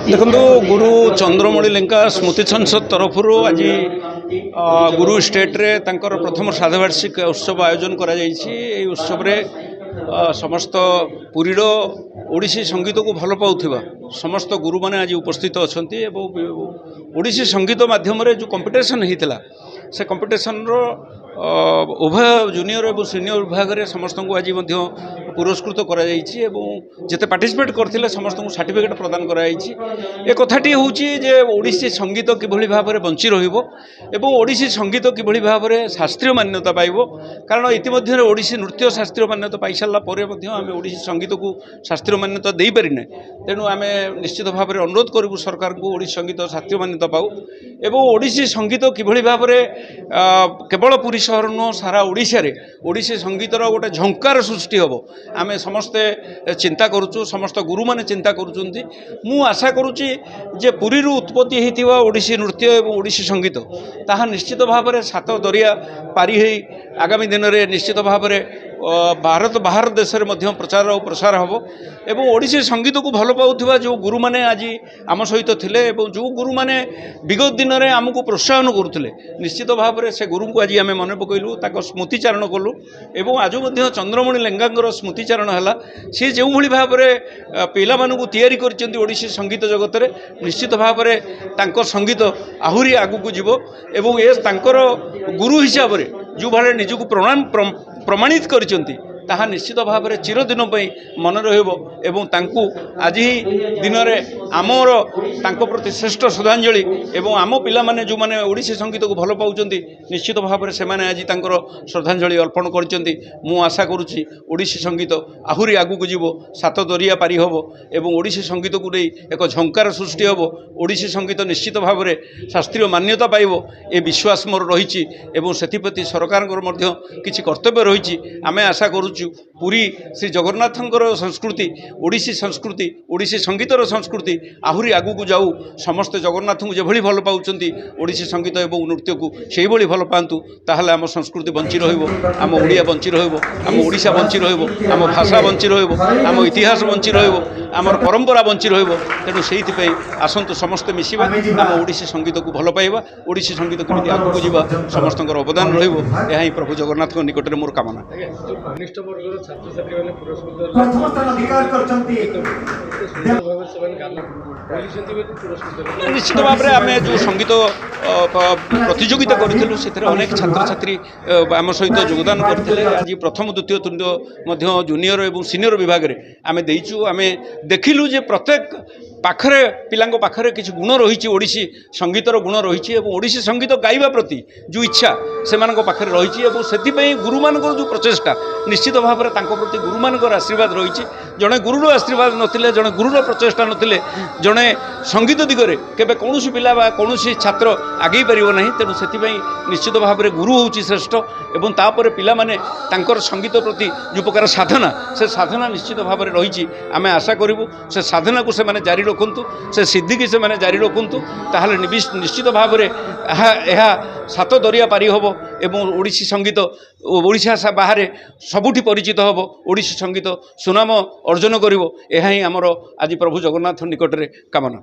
देखो गुरु चंद्रमणि लेंका स्मृति संसद तरफ आज गुरु स्टेट रे तांकर प्रथम श्राद्धवार्षिक उत्सव आयोजन करा जाइछि। उत्सव रे समस्त पुरीर ओडिसी संगीत को भल पाउथिबा समस्त गुरु माने आज उपस्थित अछंती एवं ओडिसी संगीत माध्यम रे जो कंपटीशन हेतिला से कंपटीशन रो उभय जूनियर और सीनियर विभाग में समस्त को आज पुरस्कृत करा जिते पार्टिसिपेट करते समस्त को सर्टिफिकेट प्रदान एक कथाटी हूँ जे ओडिसी संगीत किभली भाव में बंची रोडिसी संगीत किभली भाव में शास्त्रीय मान्यता पाइब। कारण इतिमध्य ओडिसी नृत्य शास्त्रीय मान्यता पाई सारा आम ओडिसी संगीत को शास्त्रीय मान्यता दे पारिना। तेणु आम निश्चित भाव में अनुरोध करूँ सरकार को ओडिसी संगीत शास्त्रीय मान्यता पाऊ एवं ओडिसी संगीत किभली भाव में केवल पुरी सहर नुह सारा ओडिशा रे ओडिसी संगीतर गोटे झंकार सृष्टि हम आम समस्ते चिंता करुचु समस्त गुरु माने चिंता करुचंती। मु आशा करुच्ची जे पुरी उत्पत्ति होता ओडिसी नृत्य और ओडिसी संगीत ताहा निश्चित भाव में सात दरिया पारी है आगामी दिन में निश्चित भाव में भारत बाहर देश में प्रचार और प्रसार हम एवं ओडिसी संगीत को भल पाउथिबा जो गुरु माने आज आम सहित थिले एवं जो गुरु माने विगत दिन में आमको प्रोत्साहन करुले निश्चित भाव में से गुरु को आज आम मन पकईलु स्मृतिचारण कलु एवं आज चंद्रमणि लेंगा स्मृतिचारण है सी जो भाई भाव में पिला मानू तैयारी कर ओडिसी संगीत जगत में निश्चित भाव में संगीत आहरी आगू जीव एवं ए गुरु हिसाब से जो भाई निजक प्रमाणित करचंती ताहा निश्चित भाव में चिरदिन मन रही आज ही दिन में आमर प्रति श्रेष्ठ श्रद्धांजलि एवं आम पिला माने जो माने ओडिसी संगीत को भल पाउछंती निश्चित भाव में से आज तांकर श्रद्धांजलि अर्पण करचंती। मु आशा करुच्ची ओडिसी संगीत आहरी आगू को जीव सात दरिया पारी हम एवं ओडिसी संगीत को नहीं एक झंकार सृष्टि हम ओडिसी संगीत निश्चित भाव में शास्त्रीय मान्यता पाइब ए विश्वास मोर रही एवं सेथिप्रति सरकार किछि कर्तव्य रही आम आशा करूँ पुरी श्री जगन्नाथंकर संस्कृति ओडिसी संगीतर संस्कृति आहरी आगू को जाऊ समस्त जगन्नाथ को जो भल पाउछंती ओडिसी संगीत एवं नृत्य को से भली भल पातु ताहले आम संस्कृति बंची रहिबो आम ओडिया बंची रहिबो आम ओडिशा बंची रहिबो आम भाषा बंची रहिबो आम इतिहास बंची रहिबो आमर परंपरा बंची रहिबो। तेणु से आसतु समस्ते मिसिबा आम ओडिसी संगीत को भल पाइबा ओडिसी संगीत केमिति आगू को जीवा समस्तଙ୍କର अवदान रहिबो यह ही प्रभु जगन्नाथ निकट में मोर कामना। निश्चित भाव में आम जो संगीत प्रतियोगिता करूँ से अनेक छात्र छात्री आम सहित योगदान करते आज प्रथम द्वितीय तृतीय जूनियर और सीनियर विभाग में आम देचु आम देखिलु जे प्रत्येक पाखरे पिलांको पाखरे किसी गुण रही ओडिसी संगीतर गुण रही ओडिसी संगीत गाइबा प्रति जो इच्छा से पाखरे रही से गुरु मान जो प्रचेषा निश्चित भाव में प्रति गुरु मान आशीर्वाद रही जड़े गुरुर आशीर्वाद नथिले जड़े गुरुर प्रचेषा नथिले जड़े संगीत दिगरे केबे कौनसी पिला बा कौनसी छात्र आगे पारिबो नहीं। तेणु से निश्चित भाव में गुरु होउची श्रेष्ठ एवं तापर पिला माने तांकर संगीत प्रति जो प्रकार साधना से साधना निश्चित भाव में रही आम आशा करूँ से साधना को से जारी रखु से सिद्धि की से जारी रखु ताहले निश्चित भाव में यह सात दरिया पारी हम एवं ओडिसी संगीत ओडिशा बाहर सबुठी परिचित हम ओडिसी संगीत सुनाम अर्जन करिवो यह ही आमर आज प्रभु जगन्नाथ निकट में कामना।